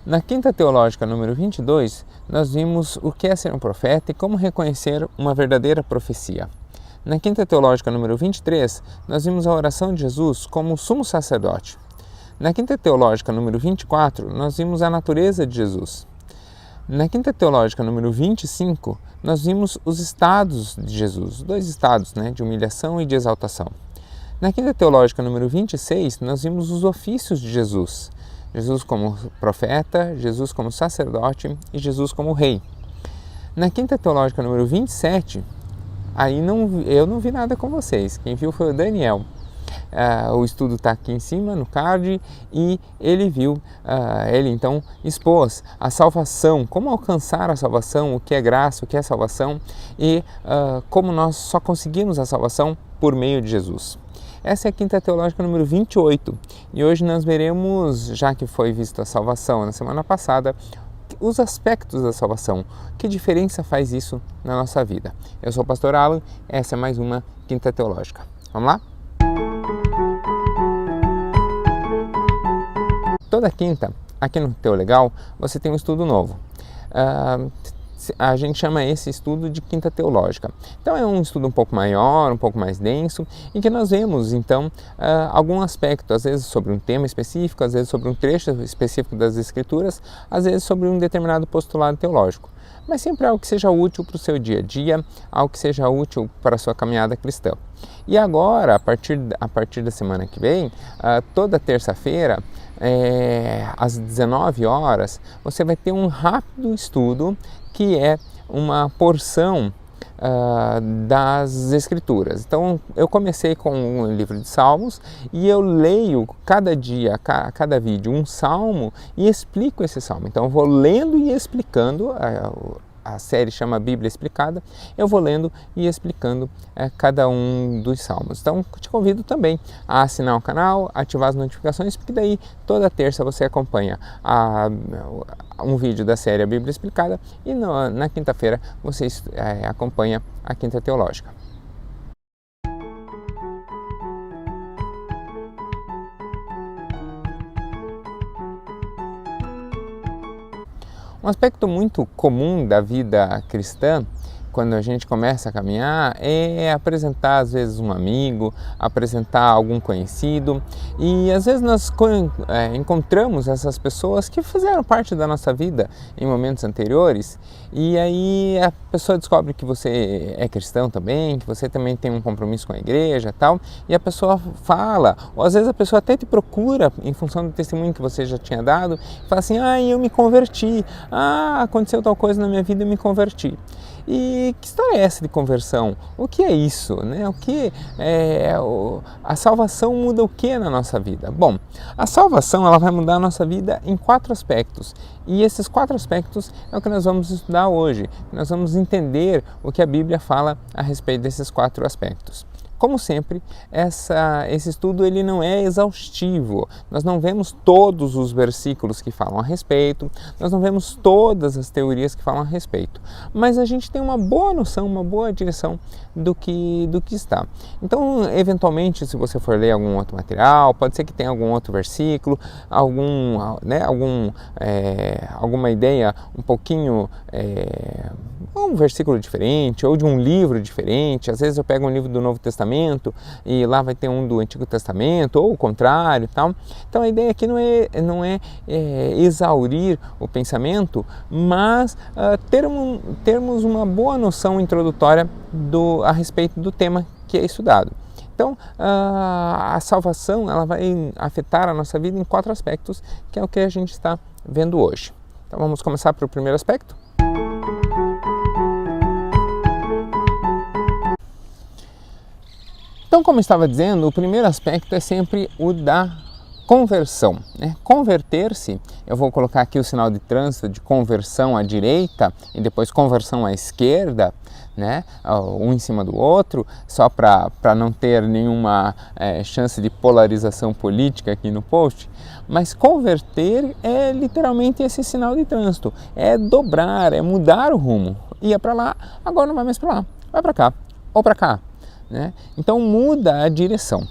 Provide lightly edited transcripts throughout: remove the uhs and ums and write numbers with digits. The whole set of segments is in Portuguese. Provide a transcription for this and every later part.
Na Quinta Teológica número 22, nós vimos o que é ser um profeta e como reconhecer uma verdadeira profecia. Na Quinta Teológica número 23, nós vimos a oração de Jesus como sumo sacerdote. Na Quinta Teológica número 24, nós vimos a natureza de Jesus. Na Quinta Teológica número 25, nós vimos os estados de Jesus, dois estados, de humilhação e de exaltação. Na Quinta Teológica número 26, nós vimos os ofícios de Jesus. Jesus como profeta, Jesus como sacerdote e Jesus como rei. Na Quinta Teológica número 27, eu não vi nada com vocês, quem viu foi o Daniel. O estudo está aqui em cima no card e ele viu, ele então expôs a salvação, como alcançar a salvação, o que é graça, o que é salvação e como nós só conseguimos a salvação por meio de Jesus. Essa é a Quinta Teológica número 28 e hoje nós veremos, já que foi vista a salvação na semana passada, os aspectos da salvação. Que diferença faz isso na nossa vida? Eu sou o Pastor Alan, essa é mais uma Quinta Teológica. Vamos lá? Toda quinta, aqui no Teu Legal, você tem um estudo novo. A gente chama esse estudo de Quinta Teológica. Então é um estudo um pouco maior, um pouco mais denso, em que nós vemos então algum aspecto, às vezes sobre um tema específico, às vezes sobre um trecho específico das Escrituras, às vezes sobre um determinado postulado teológico. Mas sempre algo que seja útil para o seu dia a dia, algo que seja útil para a sua caminhada cristã. E agora, a partir da semana que vem, toda terça-feira, às 19 horas, você vai ter um rápido estudo que é uma porção das Escrituras. Então, eu comecei com um livro de Salmos e eu leio cada dia, cada vídeo, um salmo e explico esse salmo. Então, eu vou lendo e explicando, a série chama Bíblia Explicada, eu vou lendo e explicando cada um dos salmos. Então, te convido também a assinar o canal, ativar as notificações, porque daí toda terça você acompanha um vídeo da série A Bíblia Explicada e na quinta-feira você acompanha a Quinta Teológica. Um aspecto muito comum da vida cristã, quando a gente começa a caminhar, é apresentar às vezes um amigo, apresentar algum conhecido e às vezes nós encontramos essas pessoas que fizeram parte da nossa vida em momentos anteriores e aí a pessoa descobre que você é cristão também, que você também tem um compromisso com a igreja e tal, e a pessoa fala, ou às vezes a pessoa até te procura em função do testemunho que você já tinha dado, e fala assim, eu me converti, aconteceu tal coisa na minha vida e eu me converti. E que história é essa de conversão? O que é isso? O que a salvação muda o que na nossa vida? Bom, a salvação ela vai mudar a nossa vida em 4 aspectos. E esses 4 aspectos é o que nós vamos estudar hoje. Nós vamos entender o que a Bíblia fala a respeito desses 4 aspectos. Como sempre, esse estudo ele não é exaustivo, nós não vemos todos os versículos que falam a respeito, nós não vemos todas as teorias que falam a respeito, mas a gente tem uma boa noção, uma boa direção do que está. Então, eventualmente, se você for ler algum outro material, pode ser que tenha algum outro versículo, alguma ideia um pouquinho, um versículo diferente, ou de um livro diferente. Às vezes eu pego um livro do Novo Testamento e lá vai ter um do Antigo Testamento, ou o contrário e tal. Então a ideia aqui não é exaurir o pensamento, mas termos uma boa noção introdutória a respeito do tema que é estudado. Então, a salvação ela vai afetar a nossa vida em 4 aspectos, que é o que a gente está vendo hoje. Então vamos começar pelo primeiro aspecto? Então, como eu estava dizendo, o primeiro aspecto é sempre o da conversão. Converter-se, eu vou colocar aqui o sinal de trânsito de conversão à direita e depois conversão à esquerda, um em cima do outro, só para não ter nenhuma chance de polarização política aqui no post. Mas converter é literalmente esse sinal de trânsito, é dobrar, é mudar o rumo. Ia para lá, agora não vai mais para lá, vai para cá ou para cá. Então muda a direção.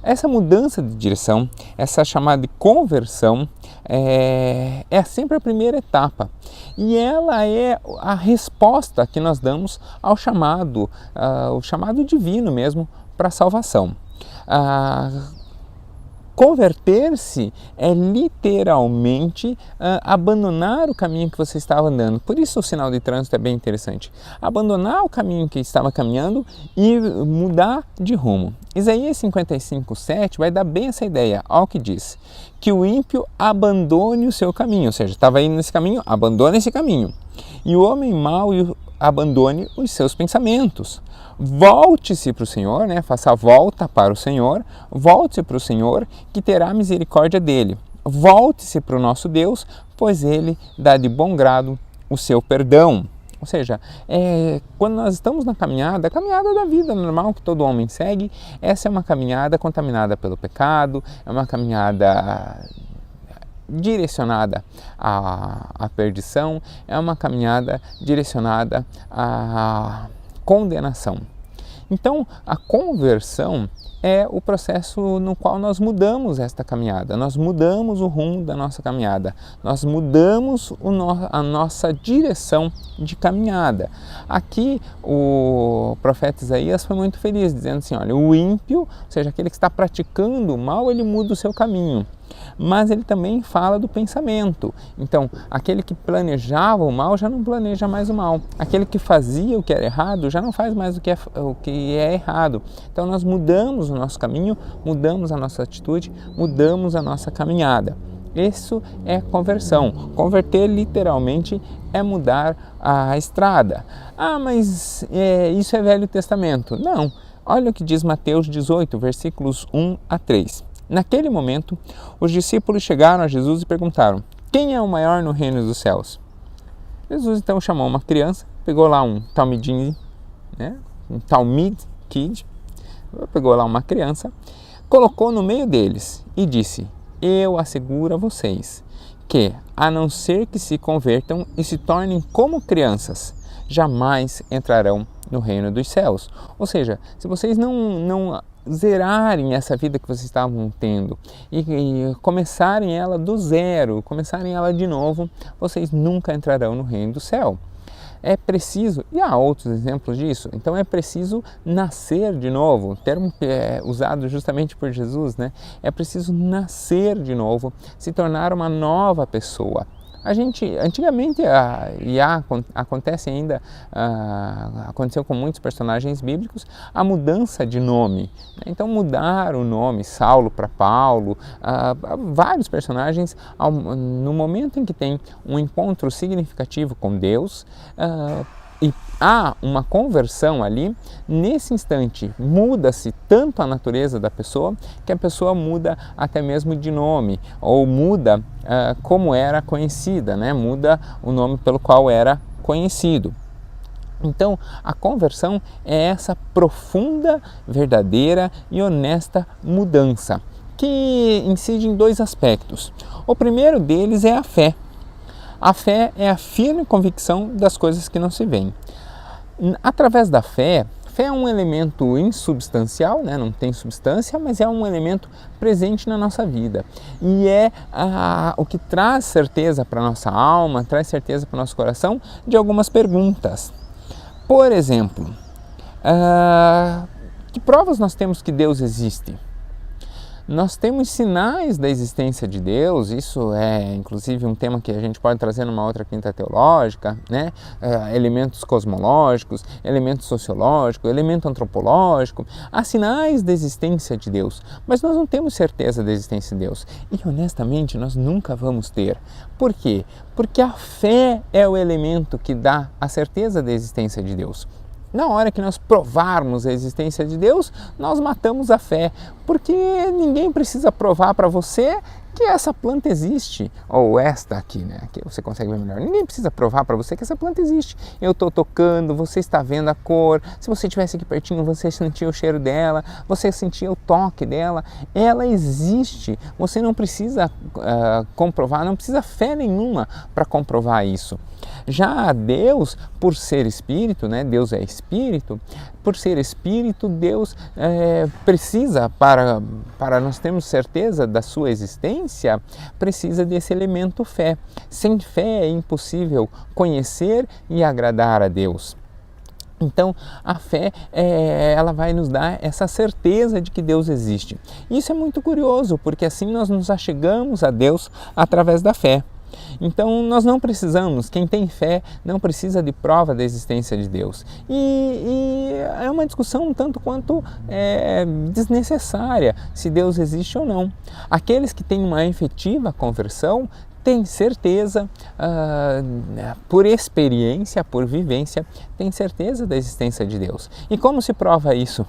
essa mudança de direção, essa chamada de conversão, é sempre a primeira etapa. E ela é a resposta que nós damos ao chamado, o chamado divino mesmo, para a salvação. Converter-se é literalmente abandonar o caminho que você estava andando. Por isso o sinal de trânsito é bem interessante. Abandonar o caminho que estava caminhando e mudar de rumo. Isaías 55:7 vai dar bem essa ideia. Olha o que diz. Que o ímpio abandone o seu caminho. Ou seja, estava indo nesse caminho, abandone esse caminho. E o homem mau abandone os seus pensamentos. Volte-se para o Senhor, faça a volta para o Senhor, volte-se para o Senhor, que terá misericórdia dele. Volte-se para o nosso Deus, pois Ele dá de bom grado o seu perdão. Ou seja, quando nós estamos na caminhada, a caminhada da vida normal que todo homem segue, essa é uma caminhada contaminada pelo pecado, é uma caminhada direcionada à perdição, é uma caminhada direcionada à condenação. Então, a conversão é o processo no qual nós mudamos esta caminhada, nós mudamos o rumo da nossa caminhada, nós mudamos a nossa direção de caminhada. Aqui o profeta Isaías foi muito feliz, dizendo assim, olha, o ímpio, ou seja, aquele que está praticando o mal, ele muda o seu caminho. Mas ele também fala do pensamento. Então, aquele que planejava o mal já não planeja mais o mal. Aquele que fazia o que era errado já não faz mais o que é errado. Então, nós mudamos o nosso caminho, mudamos a nossa atitude, mudamos a nossa caminhada. Isso é conversão. Converter literalmente é mudar a estrada. Ah, mas isso é Velho Testamento. Não. Olha o que diz Mateus 18, versículos 1 a 3. Naquele momento, os discípulos chegaram a Jesus e perguntaram: quem é o maior no reino dos céus? Jesus então chamou uma criança, pegou lá um Talmidinho, um Talmid Kid, pegou lá uma criança, colocou no meio deles e disse: eu asseguro a vocês que, a não ser que se convertam e se tornem como crianças, jamais entrarão no reino dos céus. Ou seja, se vocês não zerarem essa vida que vocês estavam tendo e começarem ela do zero, começarem ela de novo, vocês nunca entrarão no reino do céu. É preciso, e há outros exemplos disso, então é preciso nascer de novo, termo que é usado justamente por Jesus, É preciso nascer de novo, se tornar uma nova pessoa. A gente, antigamente, acontece ainda, aconteceu com muitos personagens bíblicos, a mudança de nome. Então, mudar o nome Saulo para Paulo, vários personagens, no momento em que tem um encontro significativo com Deus, e há uma conversão ali, nesse instante muda-se tanto a natureza da pessoa, que a pessoa muda até mesmo de nome, ou muda como era conhecida, muda o nome pelo qual era conhecido. Então, a conversão é essa profunda, verdadeira e honesta mudança, que incide em dois aspectos. O primeiro deles é a fé. A fé é a firme convicção das coisas que não se veem. Através da fé é um elemento insubstancial, não tem substância, mas é um elemento presente na nossa vida. E é o que traz certeza para a nossa alma, traz certeza para o nosso coração de algumas perguntas. Por exemplo, que provas nós temos que Deus existe? Nós temos sinais da existência de Deus, isso é inclusive um tema que a gente pode trazer numa outra quinta teológica, elementos cosmológicos, elemento sociológico, elemento antropológico, há sinais da existência de Deus, mas nós não temos certeza da existência de Deus e honestamente nós nunca vamos ter. Por quê? Porque a fé é o elemento que dá a certeza da existência de Deus. Na hora que nós provarmos a existência de Deus, nós matamos a fé, porque ninguém precisa provar para você que essa planta existe, ou esta aqui, que você consegue ver melhor. Ninguém precisa provar para você que essa planta existe. Eu estou tocando, você está vendo a cor, se você estivesse aqui pertinho, você sentia o cheiro dela, você sentia o toque dela, ela existe. Você não precisa comprovar, não precisa fé nenhuma para comprovar isso. Já Deus, por ser Espírito, Deus é Espírito, por ser Espírito, Deus precisa, para para nós termos certeza da sua existência, precisa desse elemento fé. Sem fé é impossível conhecer e agradar a Deus. Então, a fé, ela vai nos dar essa certeza de que Deus existe. Isso é muito curioso, porque assim nós nos achegamos a Deus através da fé. Então, nós não precisamos, quem tem fé não precisa de prova da existência de Deus. E é uma discussão um tanto quanto desnecessária se Deus existe ou não. Aqueles que têm uma efetiva conversão tem certeza, por experiência, por vivência, tem certeza da existência de Deus. E como se prova isso?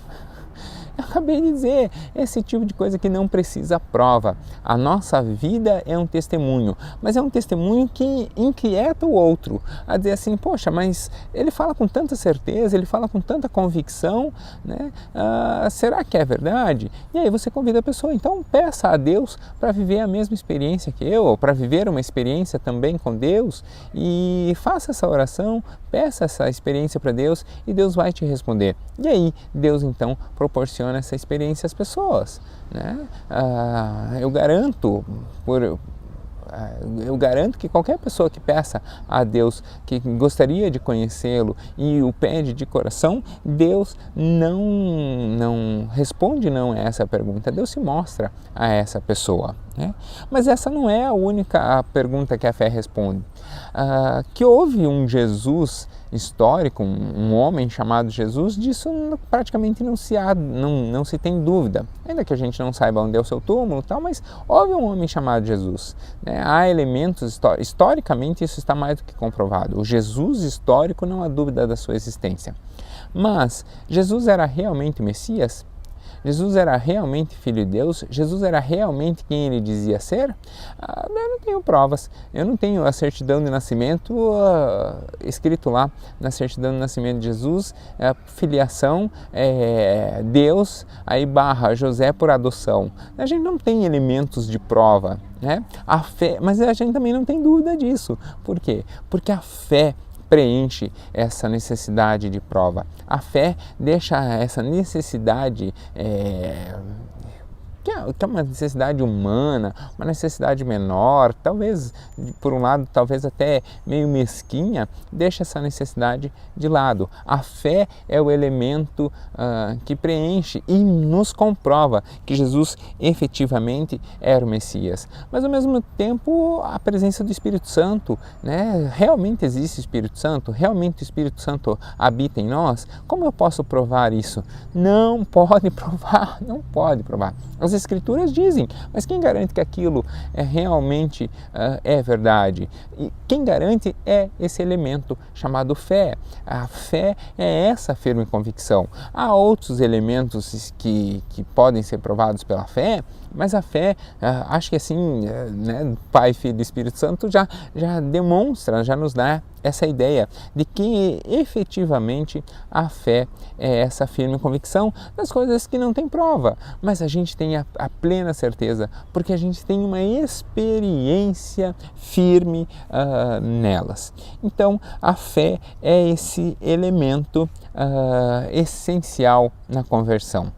Eu acabei de dizer, esse tipo de coisa que não precisa prova. A nossa vida é um testemunho, mas é um testemunho que inquieta o outro, a dizer assim, poxa, mas ele fala com tanta certeza, ele fala com tanta convicção, né? Será que é verdade? E aí você convida a pessoa, então peça a Deus para viver a mesma experiência que eu, ou para viver uma experiência também com Deus, e faça essa oração, peça essa experiência para Deus e Deus vai te responder. E aí Deus então proporciona essa experiência às pessoas, né? Eu garanto que qualquer pessoa que peça a Deus que gostaria de conhecê-lo e o pede de coração, Deus não responde não a essa pergunta, Deus se mostra a essa pessoa, né? Mas essa não é a única pergunta que a fé responde. Que houve um Jesus histórico, um homem chamado Jesus, disso praticamente não se tem dúvida, ainda que a gente não saiba onde é o seu túmulo e tal, mas houve um homem chamado Jesus, né? Há elementos, historicamente isso está mais do que comprovado, o Jesus histórico não há dúvida da sua existência, mas Jesus era realmente o Messias? Jesus era realmente Filho de Deus? Jesus era realmente quem ele dizia ser? Eu não tenho provas, eu não tenho a certidão de nascimento escrito lá na certidão de nascimento de Jesus, filiação, Deus, aí / José por adoção. A gente não tem elementos de prova, né? A fé, mas a gente também não tem dúvida disso. Por quê? Porque a fé preenche essa necessidade de prova. A fé deixa essa necessidade, que é uma necessidade humana, uma necessidade menor, talvez, por um lado, talvez até meio mesquinha, deixa essa necessidade de lado. A fé é o elemento que preenche e nos comprova que Jesus efetivamente era o Messias. Mas, ao mesmo tempo, a presença do Espírito Santo, né? Realmente existe o Espírito Santo? Realmente o Espírito Santo habita em nós? Como eu posso provar isso? Não pode provar, não pode provar. As Escrituras dizem, mas quem garante que aquilo realmente é verdade? E quem garante é esse elemento chamado fé. A fé é essa firme convicção. Há outros elementos que podem ser provados pela fé, mas a fé, acho que assim, né, Pai, Filho e Espírito Santo já demonstra, já nos dá essa ideia de que efetivamente a fé é essa firme convicção das coisas que não tem prova, mas a gente tem a plena certeza, porque a gente tem uma experiência firme nelas. Então, a fé é esse elemento essencial na conversão.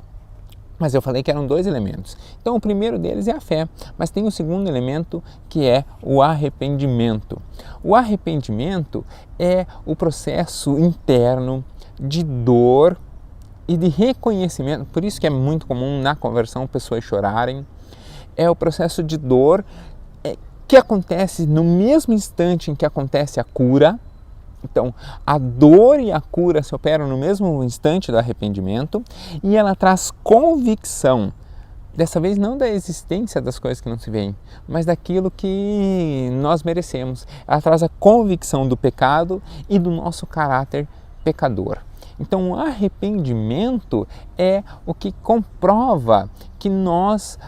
Mas eu falei que eram dois elementos. Então, o primeiro deles é a fé, mas tem o segundo elemento que é o arrependimento. O arrependimento é o processo interno de dor e de reconhecimento, por isso que é muito comum na conversão pessoas chorarem. É o processo de dor que acontece no mesmo instante em que acontece a cura. Então, a dor e a cura se operam no mesmo instante do arrependimento e ela traz convicção, dessa vez não da existência das coisas que não se veem, mas daquilo que nós merecemos. Ela traz a convicção do pecado e do nosso caráter pecador. Então, o arrependimento é o que comprova que nós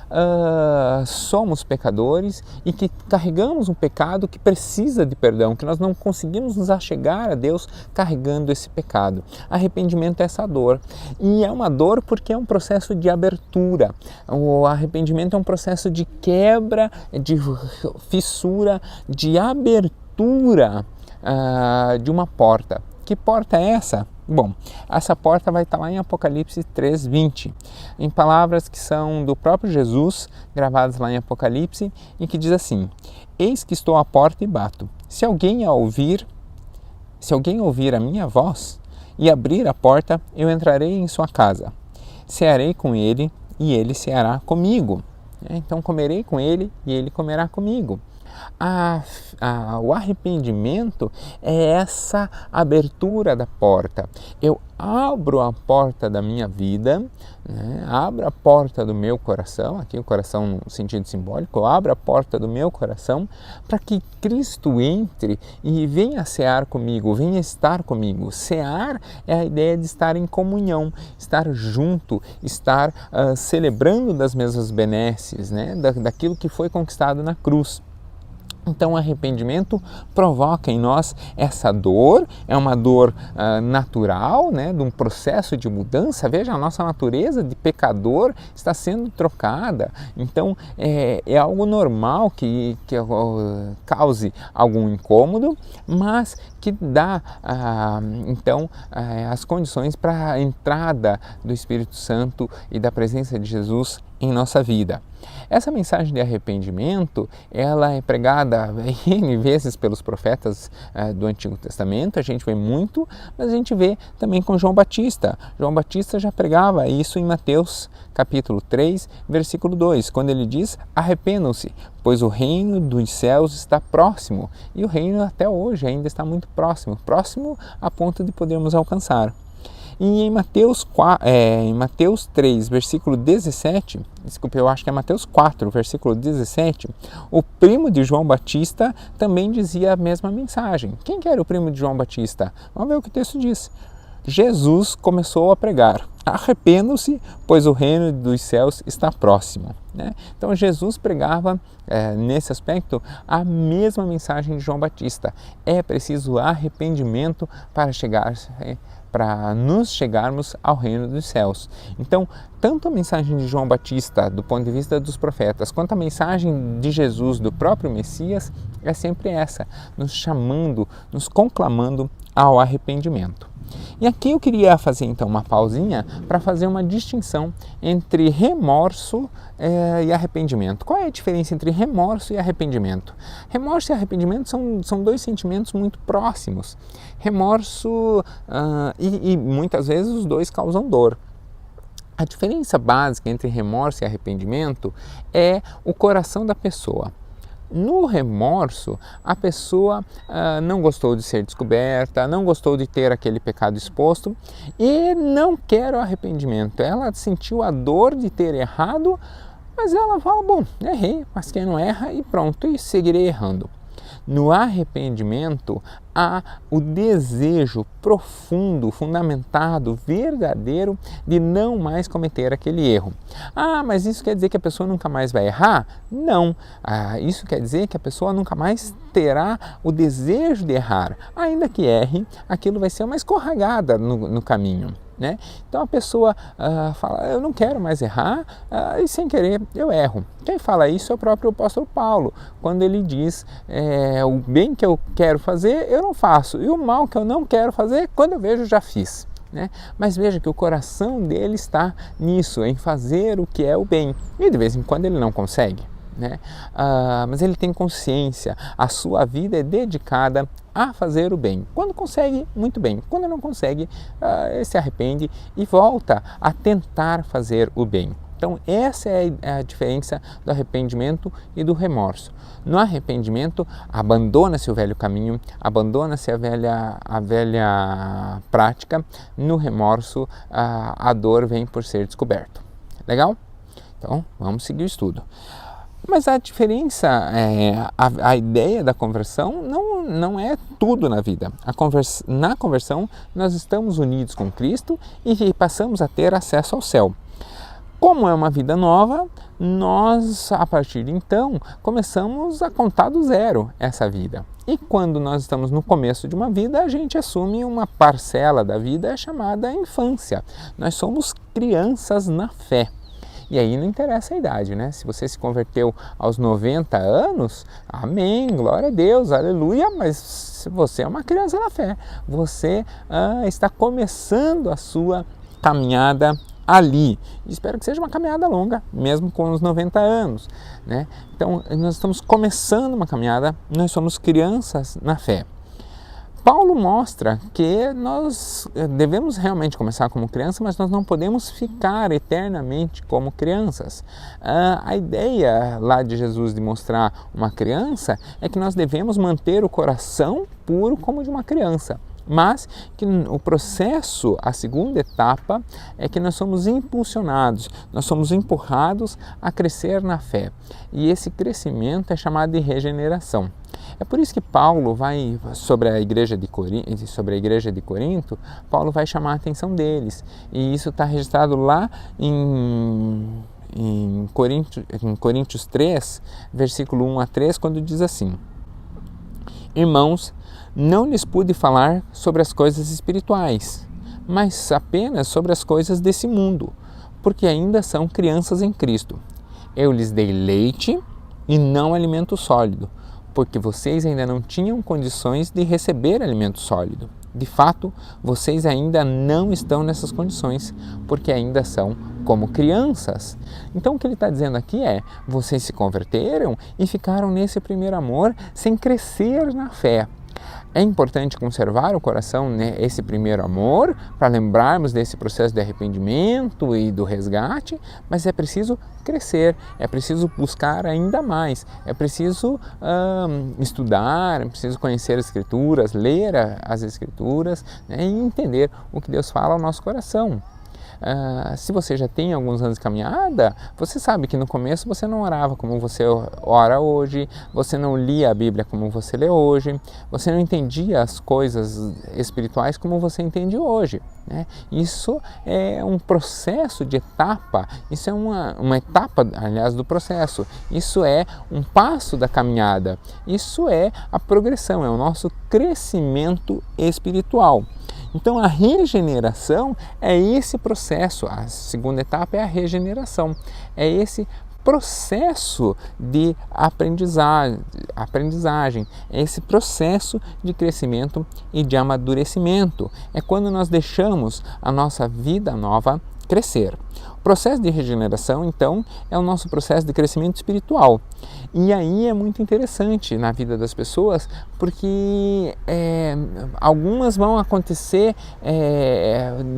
somos pecadores e que carregamos um pecado que precisa de perdão, que nós não conseguimos nos achegar a Deus carregando esse pecado. Arrependimento é essa dor. E é uma dor porque é um processo de abertura. O arrependimento é um processo de quebra, de fissura, de abertura de uma porta. Que porta é essa? Bom, essa porta vai estar lá em Apocalipse 3:20, em palavras que são do próprio Jesus, gravadas lá em Apocalipse, e que diz assim: Eis que estou à porta e bato. Se alguém ouvir a minha voz e abrir a porta, eu entrarei em sua casa. Cearei com ele e ele ceará comigo. Então comerei com ele e ele comerá comigo. O arrependimento é essa abertura da porta. Eu abro a porta da minha vida, abro a porta do meu coração, aqui o coração no sentido simbólico, eu abro a porta do meu coração para que Cristo entre e venha cear comigo, venha estar comigo. Cear é a ideia de estar em comunhão, estar junto, estar celebrando das mesmas benesses, daquilo que foi conquistado na cruz. Então o arrependimento provoca em nós essa dor, é uma dor natural, de um processo de mudança. Veja, a nossa natureza de pecador está sendo trocada, então é algo normal que cause algum incômodo, mas que dá as condições para a entrada do Espírito Santo e da presença de Jesus em nossa vida. Essa mensagem de arrependimento, ela é pregada N vezes pelos profetas do Antigo Testamento, a gente vê muito, mas a gente vê também com João Batista. João Batista já pregava isso em Mateus capítulo 3, versículo 2, quando ele diz: arrependam-se, pois o reino dos céus está próximo. E o reino até hoje ainda está muito próximo a ponto de podermos alcançar. E em Mateus 3, versículo 17, eu acho que é Mateus 4, versículo 17, o primo de João Batista também dizia a mesma mensagem. Quem que era o primo de João Batista? Vamos ver o que o texto diz. Jesus começou a pregar: arrependam-se, pois o reino dos céus está próximo. Então Jesus pregava nesse aspecto a mesma mensagem de João Batista. É preciso arrependimento para nos chegarmos ao reino dos céus. Então, tanto a mensagem de João Batista, do ponto de vista dos profetas, quanto a mensagem de Jesus, do próprio Messias, é sempre essa, nos chamando, nos conclamando ao arrependimento. E aqui eu queria fazer então uma pausinha para fazer uma distinção entre remorso e arrependimento. Qual é a diferença entre remorso e arrependimento? Remorso e arrependimento são dois sentimentos muito próximos. Remorso e muitas vezes os dois causam dor. A diferença básica entre remorso e arrependimento é o coração da pessoa. No remorso, a pessoa não gostou de ser descoberta, não gostou de ter aquele pecado exposto e não quer o arrependimento. Ela sentiu a dor de ter errado, mas ela fala: bom, errei, mas quem não erra, e pronto, e seguirei errando. No arrependimento, há o desejo profundo, fundamentado, verdadeiro de não mais cometer aquele erro. Mas isso quer dizer que a pessoa nunca mais vai errar? Não. Isso quer dizer que a pessoa nunca mais terá o desejo de errar. Ainda que erre, aquilo vai ser uma escorregada no caminho. Então a pessoa fala: eu não quero mais errar, e sem querer eu erro. Quem fala isso é o próprio apóstolo Paulo, quando ele diz: o bem que eu quero fazer eu não faço, e o mal que eu não quero fazer, quando eu vejo, já fiz. Mas veja que o coração dele está nisso, em fazer o que é o bem, e de vez em quando ele não consegue. Mas ele tem consciência, a sua vida é dedicada a fazer o bem. Quando consegue, muito bem. Quando não consegue, ele se arrepende e volta a tentar fazer o bem. Então essa é a diferença do arrependimento e do remorso. No arrependimento, abandona-se o velho caminho, abandona-se a velha prática. No remorso, a dor vem por ser descoberto. Legal? Então vamos seguir o estudo. Mas a diferença, a ideia da conversão não é tudo na vida. Na conversão, nós estamos unidos com Cristo e passamos a ter acesso ao céu. Como é uma vida nova, nós, a partir de então, começamos a contar do zero essa vida. E quando nós estamos no começo de uma vida, a gente assume uma parcela da vida chamada infância. Nós somos crianças na fé. E aí não interessa a idade, né? Se você se converteu aos 90 anos, amém, glória a Deus, aleluia, mas você é uma criança na fé. Você está começando a sua caminhada ali. Espero que seja uma caminhada longa, mesmo com os 90 anos, né? Então, nós estamos começando uma caminhada, nós somos crianças na fé. Paulo mostra que nós devemos realmente começar como criança, mas nós não podemos ficar eternamente como crianças. A ideia lá de Jesus de mostrar uma criança é que nós devemos manter o coração puro como de uma criança. Mas que o processo, a segunda etapa, é que nós somos impulsionados, nós somos empurrados a crescer na fé. E esse crescimento é chamado de regeneração. É por isso que Paulo vai, sobre a igreja de Corinto, Paulo vai chamar a atenção deles. E isso está registrado lá em Coríntios 3, versículo 1 a 3, quando diz assim: Irmãos, não lhes pude falar sobre as coisas espirituais, mas apenas sobre as coisas desse mundo, porque ainda são crianças em Cristo. Eu lhes dei leite e não alimento sólido, porque vocês ainda não tinham condições de receber alimento sólido. De fato, vocês ainda não estão nessas condições, porque ainda são como crianças. Então o que ele está dizendo aqui é, vocês se converteram e ficaram nesse primeiro amor sem crescer na fé. É importante conservar o coração, né, esse primeiro amor, para lembrarmos desse processo de arrependimento e do resgate, mas é preciso crescer, é preciso buscar ainda mais, é preciso estudar, é preciso conhecer as Escrituras, ler as Escrituras, né, e entender o que Deus fala ao nosso coração. Se você já tem alguns anos de caminhada, você sabe que no começo você não orava como você ora hoje, você não lia a Bíblia como você lê hoje, você não entendia as coisas espirituais como você entende hoje, né? Isso é um processo de etapa, isso é uma etapa, aliás, do processo, isso é um passo da caminhada, isso é a progressão, é o nosso crescimento espiritual. Então a regeneração é esse processo, a segunda etapa é a regeneração, é esse processo de aprendizagem, é esse processo de crescimento e de amadurecimento, é quando nós deixamos a nossa vida nova crescer. O processo de regeneração, então, é o nosso processo de crescimento espiritual. E aí é muito interessante na vida das pessoas, porque algumas vão acontecer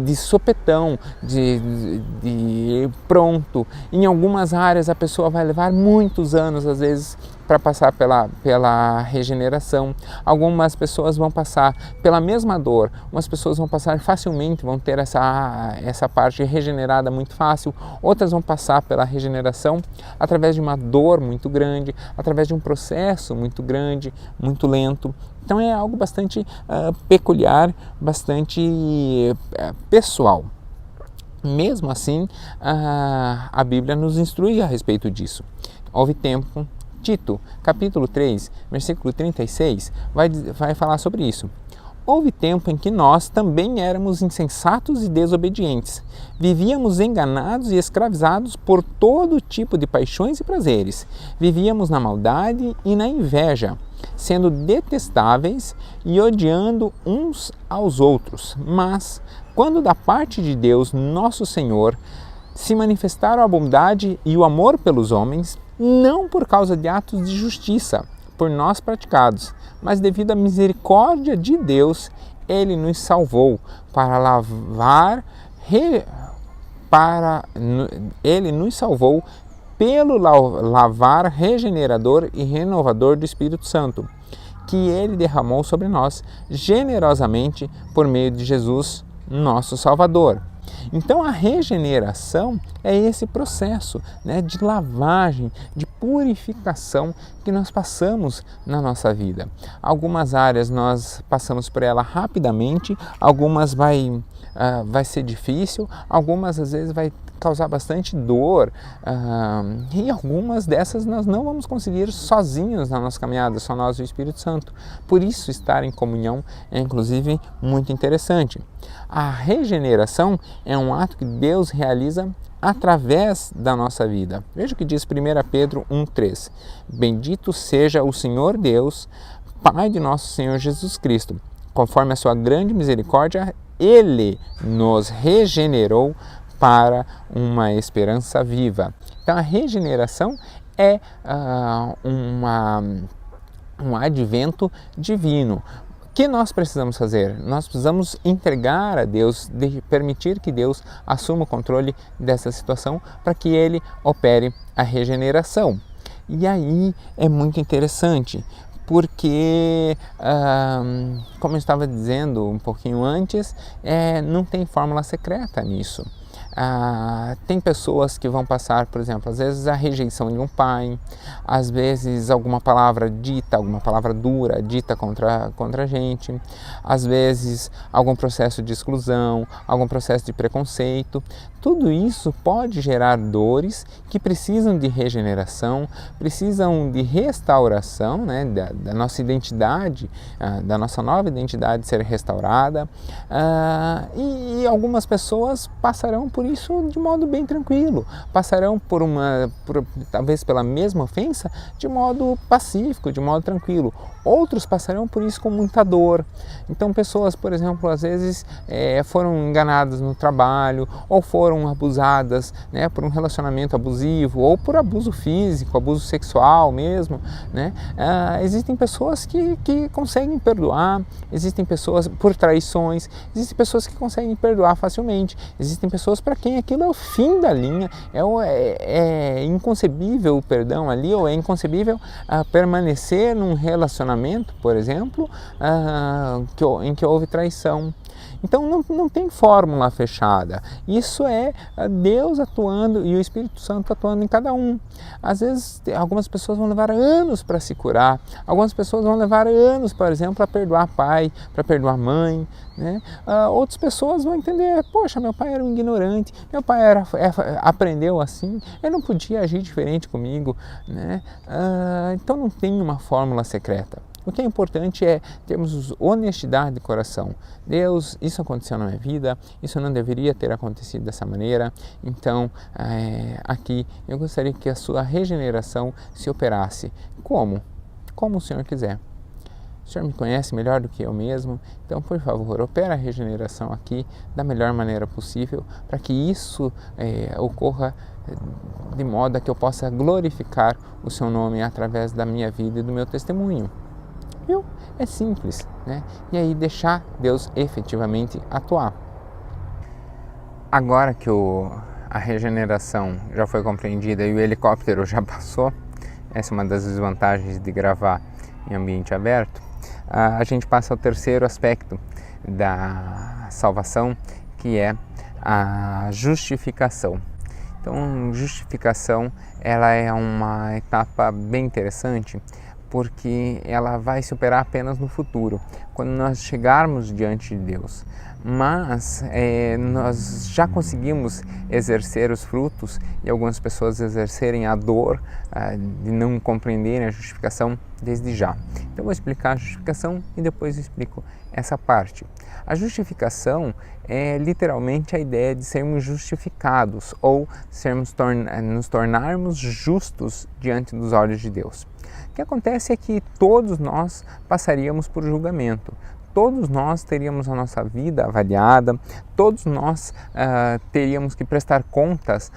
de sopetão, de pronto. Em algumas áreas a pessoa vai levar muitos anos, às vezes, para passar pela regeneração. Algumas pessoas vão passar pela mesma dor, umas pessoas vão passar facilmente, vão ter essa parte regenerada muito fácil, outras vão passar pela regeneração através de uma dor muito grande, através de um processo muito grande, muito lento. Então é algo bastante peculiar, bastante pessoal. Mesmo assim, a Bíblia nos instrui a respeito disso. Houve tempo, Tito, capítulo 3, versículo 36, vai falar sobre isso. Houve tempo em que nós também éramos insensatos e desobedientes. Vivíamos enganados e escravizados por todo tipo de paixões e prazeres. Vivíamos na maldade e na inveja, sendo detestáveis e odiando uns aos outros. Mas, quando da parte de Deus, nosso Senhor, se manifestaram a bondade e o amor pelos homens, não por causa de atos de justiça, por nós praticados, mas devido à misericórdia de Deus, Ele nos salvou Ele nos salvou pelo lavar regenerador e renovador do Espírito Santo, que Ele derramou sobre nós generosamente por meio de Jesus, nosso Salvador. Então a regeneração é esse processo, né, de lavagem, de purificação que nós passamos na nossa vida. Algumas áreas nós passamos por ela rapidamente, algumas vai ser difícil, algumas às vezes vai causar bastante dor, e algumas dessas nós não vamos conseguir sozinhos na nossa caminhada, só nós e o Espírito Santo. Por isso, estar em comunhão é inclusive muito interessante. A regeneração é um ato que Deus realiza através da nossa vida. Veja o que diz 1 Pedro 1,3: Bendito seja o Senhor Deus, Pai de nosso Senhor Jesus Cristo. Conforme a sua grande misericórdia, Ele nos regenerou para uma esperança viva. Então, a regeneração é um advento divino. O que nós precisamos fazer? Nós precisamos entregar a Deus, permitir que Deus assuma o controle dessa situação para que Ele opere a regeneração. E aí é muito interessante, porque, como eu estava dizendo um pouquinho antes, não tem fórmula secreta nisso. Tem pessoas que vão passar, por exemplo, às vezes a rejeição de um pai, às vezes alguma palavra dita, alguma palavra dura dita contra a gente, às vezes algum processo de exclusão, algum processo de preconceito. Tudo isso pode gerar dores que precisam de regeneração, precisam de restauração, né, da nossa identidade, da nossa nova identidade ser restaurada, e algumas pessoas passarão por isso de modo bem tranquilo, passarão talvez pela mesma ofensa de modo pacífico, de modo tranquilo. Outros passarão por isso com muita dor. Então, pessoas, por exemplo, às vezes foram enganadas no trabalho, ou foram abusadas, né, por um relacionamento abusivo, ou por abuso físico, abuso sexual mesmo, né? Existem pessoas que conseguem perdoar, existem pessoas por traições, existem pessoas que conseguem perdoar facilmente, existem pessoas para quem aquilo é o fim da linha, é inconcebível o perdão ali, ou é inconcebível permanecer num relacionamento, por exemplo, em que houve traição. Então não tem fórmula fechada, isso é Deus atuando e o Espírito Santo atuando em cada um. Às vezes algumas pessoas vão levar anos para se curar, algumas pessoas vão levar anos, por exemplo, para perdoar pai, para perdoar mãe, né? Outras pessoas vão entender, poxa, meu pai era um ignorante, meu pai aprendeu assim, ele não podia agir diferente comigo, né? Então não tem uma fórmula secreta. O que é importante é termos honestidade de coração. Deus, isso aconteceu na minha vida, isso não deveria ter acontecido dessa maneira, então aqui eu gostaria que a sua regeneração se operasse. Como? Como o Senhor quiser. O Senhor me conhece melhor do que eu mesmo, então, por favor, opera a regeneração aqui da melhor maneira possível, para que isso ocorra de modo a que eu possa glorificar o Seu nome através da minha vida e do meu testemunho. Viu? É simples, né? E aí deixar Deus efetivamente atuar. Agora que a regeneração já foi compreendida e o helicóptero já passou, essa é uma das desvantagens de gravar em ambiente aberto, a gente passa ao terceiro aspecto da salvação, que é a justificação. Então, justificação, ela é uma etapa bem interessante, porque ela vai se operar apenas no futuro, quando nós chegarmos diante de Deus. Mas nós já conseguimos exercer os frutos e algumas pessoas exercerem a dor de não compreenderem a justificação desde já. Então eu vou explicar a justificação e depois eu explico essa parte. A justificação é literalmente a ideia de sermos justificados ou nos tornarmos justos diante dos olhos de Deus. O que acontece é que todos nós passaríamos por julgamento, todos nós teríamos a nossa vida avaliada, todos nós teríamos que prestar contas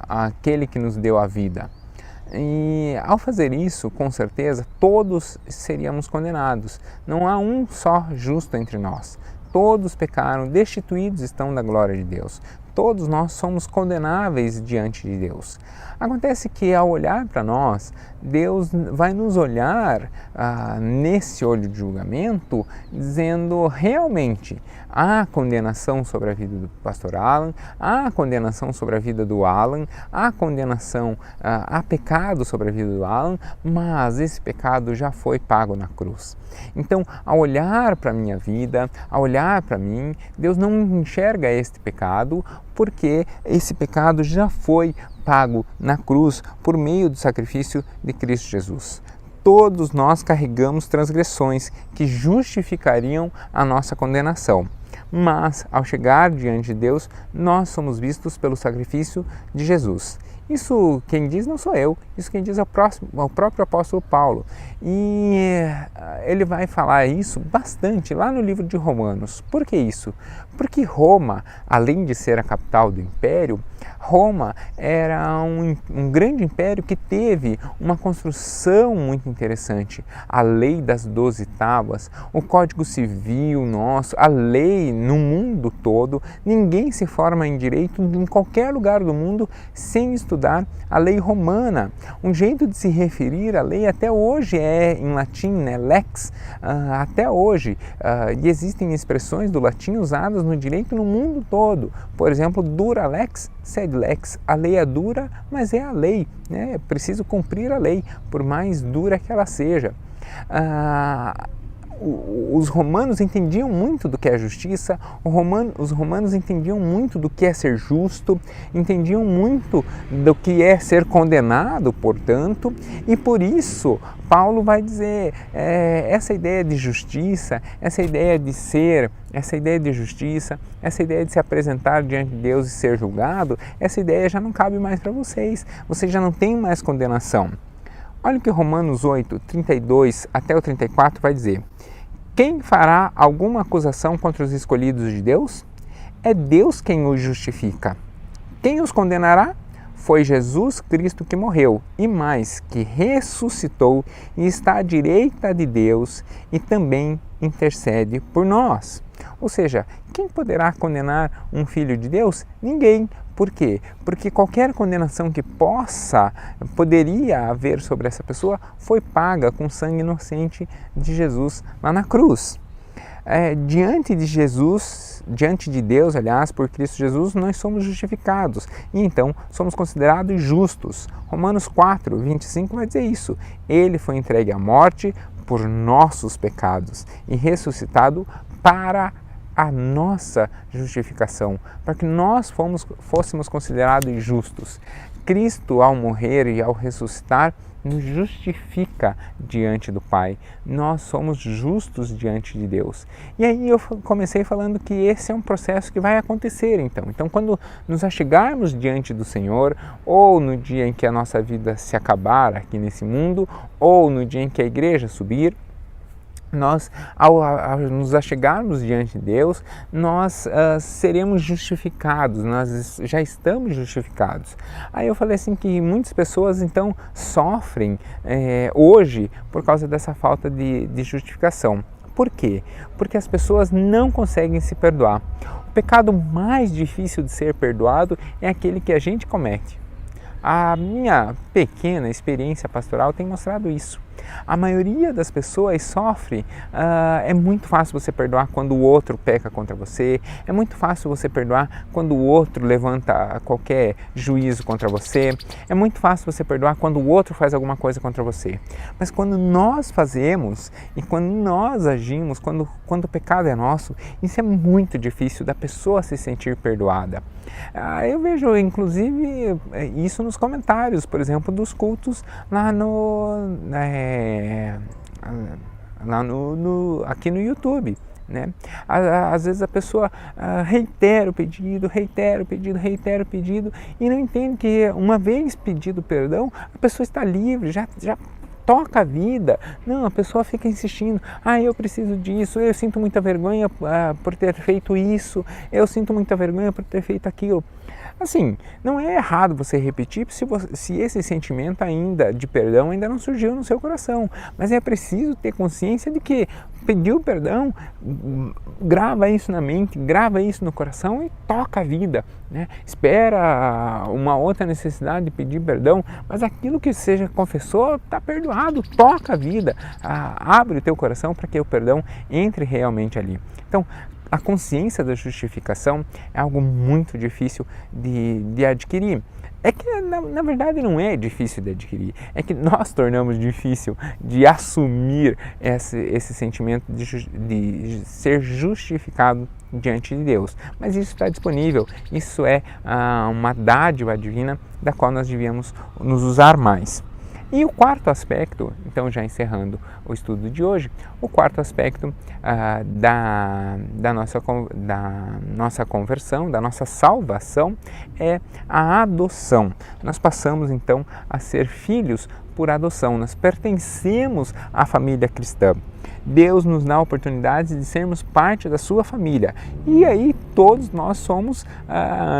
àquele que nos deu a vida. E ao fazer isso, com certeza, todos seríamos condenados. Não há um só justo entre nós. Todos pecaram, destituídos estão da glória de Deus. Todos nós somos condenáveis diante de Deus. Acontece que ao olhar para nós, Deus vai nos olhar nesse olho de julgamento, dizendo realmente há condenação sobre a vida do pastor Alan, há condenação sobre a vida do Alan, há condenação, há pecado sobre a vida do Alan, mas esse pecado já foi pago na cruz. Então, ao olhar para a minha vida, ao olhar para mim, Deus não enxerga este pecado porque esse pecado já foi pago na cruz por meio do sacrifício de Cristo Jesus. Todos nós carregamos transgressões que justificariam a nossa condenação. Mas, ao chegar diante de Deus, nós somos vistos pelo sacrifício de Jesus. Isso quem diz não sou eu, isso quem diz é o próprio apóstolo Paulo. E ele vai falar isso bastante lá no livro de Romanos. Por que isso? Porque Roma, além de ser a capital do império, Roma era um grande império que teve uma construção muito interessante. A lei das 12 tábuas, o Código Civil nosso, a lei no mundo todo. Ninguém se forma em direito em qualquer lugar do mundo sem estudar a lei romana. Um jeito de se referir à lei até hoje é em latim, né? Lex, até hoje. E existem expressões do latim usadas no direito no mundo todo. Por exemplo, dura lex, sed lex. A lei é dura, mas é a lei, né? É preciso cumprir a lei, por mais dura que ela seja. Os romanos entendiam muito do que é justiça, os romanos entendiam muito do que é ser justo, entendiam muito do que é ser condenado, portanto, e por isso Paulo vai dizer, essa ideia de justiça, essa ideia de ser, essa ideia de justiça, essa ideia de se apresentar diante de Deus e ser julgado, essa ideia já não cabe mais para vocês já não têm mais condenação. Olha o que Romanos 8, 32 até o 34 vai dizer. Quem fará alguma acusação contra os escolhidos de Deus? É Deus quem os justifica. Quem os condenará? Foi Jesus Cristo que morreu, e mais, que ressuscitou e está à direita de Deus e também intercede por nós. Ou seja, quem poderá condenar um filho de Deus? Ninguém. Por quê? Porque qualquer condenação que poderia haver sobre essa pessoa foi paga com o sangue inocente de Jesus lá na cruz. Diante de Jesus, diante de Deus, aliás, por Cristo Jesus, nós somos justificados e então somos considerados justos. Romanos 4, 25 vai dizer isso. Ele foi entregue à morte por nossos pecados e ressuscitado para a nossa justificação, para que nós fôssemos considerados justos. Cristo, ao morrer e ao ressuscitar, nos justifica diante do Pai. Nós somos justos diante de Deus. E aí eu comecei falando que esse é um processo que vai acontecer então. Então, quando nos achegarmos diante do Senhor, ou no dia em que a nossa vida se acabar aqui nesse mundo, ou no dia em que a igreja subir, nós, ao nos achegarmos diante de Deus, nós seremos justificados, nós já estamos justificados. Aí eu falei assim que muitas pessoas então sofrem hoje por causa dessa falta de justificação. Por quê? Porque as pessoas não conseguem se perdoar. O pecado mais difícil de ser perdoado é aquele que a gente comete. A minha pequena experiência pastoral tem mostrado isso. A maioria das pessoas sofre, é muito fácil você perdoar quando o outro peca contra você, é muito fácil você perdoar quando o outro levanta qualquer juízo contra você, é muito fácil você perdoar quando o outro faz alguma coisa contra você. Mas quando nós fazemos e quando nós agimos, quando o pecado é nosso, isso é muito difícil da pessoa se sentir perdoada. Eu vejo inclusive isso nos comentários, por exemplo, dos cultos lá aqui no YouTube, né? Às vezes a pessoa reitera o pedido e não entende que uma vez pedido perdão, a pessoa está livre, já toca a vida. Não, a pessoa fica insistindo, eu preciso disso, eu sinto muita vergonha por ter feito isso, eu sinto muita vergonha por ter feito aquilo. Assim, não é errado você repetir se esse sentimento ainda de perdão ainda não surgiu no seu coração, mas é preciso ter consciência de que pediu perdão, grava isso na mente, grava isso no coração e toca a vida, né? Espera uma outra necessidade de pedir perdão, mas aquilo que você confessou está perdoado, toca a vida, abre o teu coração para que o perdão entre realmente ali. Então, a consciência da justificação é algo muito difícil de adquirir. É que, na verdade, não é difícil de adquirir, é que nós tornamos difícil de assumir esse sentimento de ser justificado diante de Deus. Mas isso está disponível, isso é uma dádiva divina da qual nós devíamos nos usar mais. E o quarto aspecto, então já encerrando o estudo de hoje, o quarto aspecto da nossa conversão, da nossa salvação, é a adoção. Nós passamos então a ser filhos por adoção, nós pertencemos à família cristã. Deus nos dá a oportunidade de sermos parte da sua família. E aí todos nós somos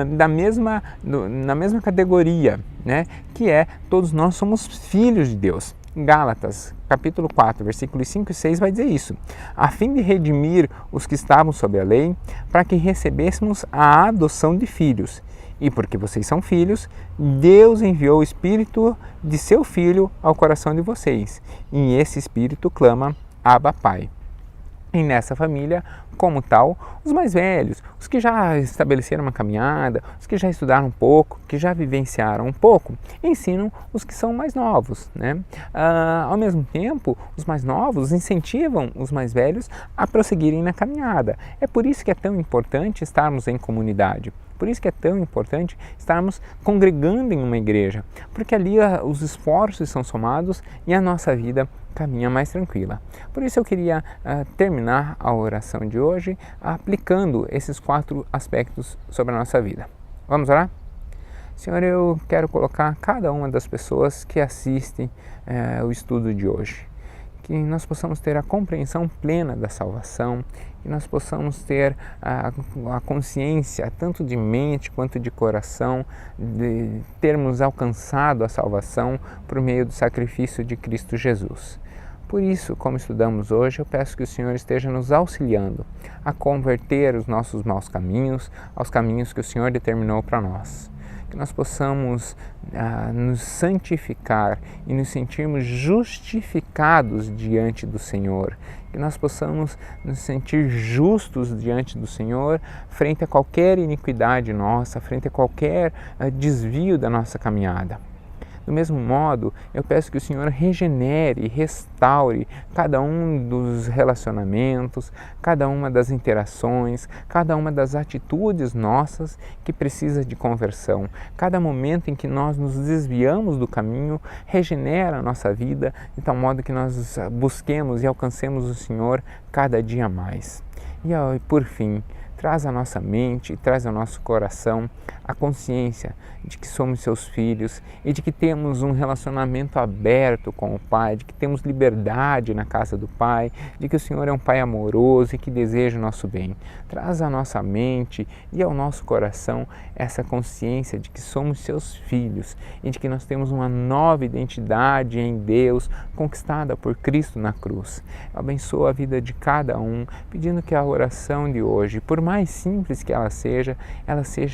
na mesma categoria, né? Que é, todos nós somos filhos de Deus. Gálatas, capítulo 4, versículos 5 e 6 vai dizer isso. A fim de redimir os que estavam sob a lei, para que recebêssemos a adoção de filhos. E porque vocês são filhos, Deus enviou o Espírito de seu Filho ao coração de vocês. E esse Espírito clama: Abba, Pai. E nessa família, como tal, os mais velhos, os que já estabeleceram uma caminhada, os que já estudaram um pouco, que já vivenciaram um pouco, ensinam os que são mais novos, né? Ao mesmo tempo, os mais novos incentivam os mais velhos a prosseguirem na caminhada. É por isso que é tão importante estarmos em comunidade. Por isso que é tão importante estarmos congregando em uma igreja, porque ali os esforços são somados e a nossa vida caminha mais tranquila. Por isso eu queria terminar a oração de hoje aplicando esses 4 aspectos sobre a nossa vida. Vamos orar? Senhor, eu quero colocar cada uma das pessoas que assistem o estudo de hoje, que nós possamos ter a compreensão plena da salvação, que nós possamos ter a consciência, tanto de mente quanto de coração, de termos alcançado a salvação por meio do sacrifício de Cristo Jesus. Por isso, como estudamos hoje, eu peço que o Senhor esteja nos auxiliando a converter os nossos maus caminhos aos caminhos que o Senhor determinou para nós. Que nós possamos nos santificar e nos sentirmos justificados diante do Senhor. Que nós possamos nos sentir justos diante do Senhor frente a qualquer iniquidade nossa, frente a qualquer desvio da nossa caminhada. Do mesmo modo, eu peço que o Senhor regenere, restaure cada um dos relacionamentos, cada uma das interações, cada uma das atitudes nossas que precisa de conversão. Cada momento em que nós nos desviamos do caminho, regenera a nossa vida, de tal modo que nós busquemos e alcancemos o Senhor cada dia mais. E por fim, traz à nossa mente, traz ao nosso coração a consciência de que somos seus filhos e de que temos um relacionamento aberto com o Pai, de que temos liberdade na casa do Pai, de que o Senhor é um Pai amoroso e que deseja o nosso bem. Traz à nossa mente e ao nosso coração essa consciência de que somos seus filhos e de que nós temos uma nova identidade em Deus conquistada por Cristo na cruz. Eu abençoo a vida de cada um, pedindo que a oração de hoje, por mais simples que ela seja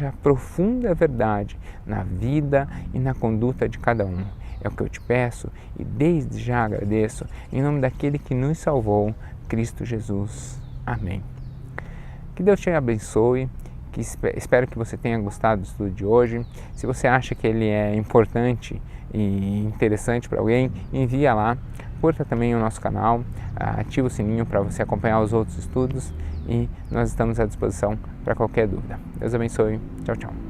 a profunda verdade na vida e na conduta de cada um. É o que eu te peço e desde já agradeço, em nome daquele que nos salvou, Cristo Jesus. Amém. Que Deus te abençoe, espero que você tenha gostado do estudo de hoje. Se você acha que ele é importante e interessante para alguém, envia lá, curta também o nosso canal, ativa o sininho para você acompanhar os outros estudos e nós estamos à disposição para qualquer dúvida. Deus abençoe. Tchau, tchau.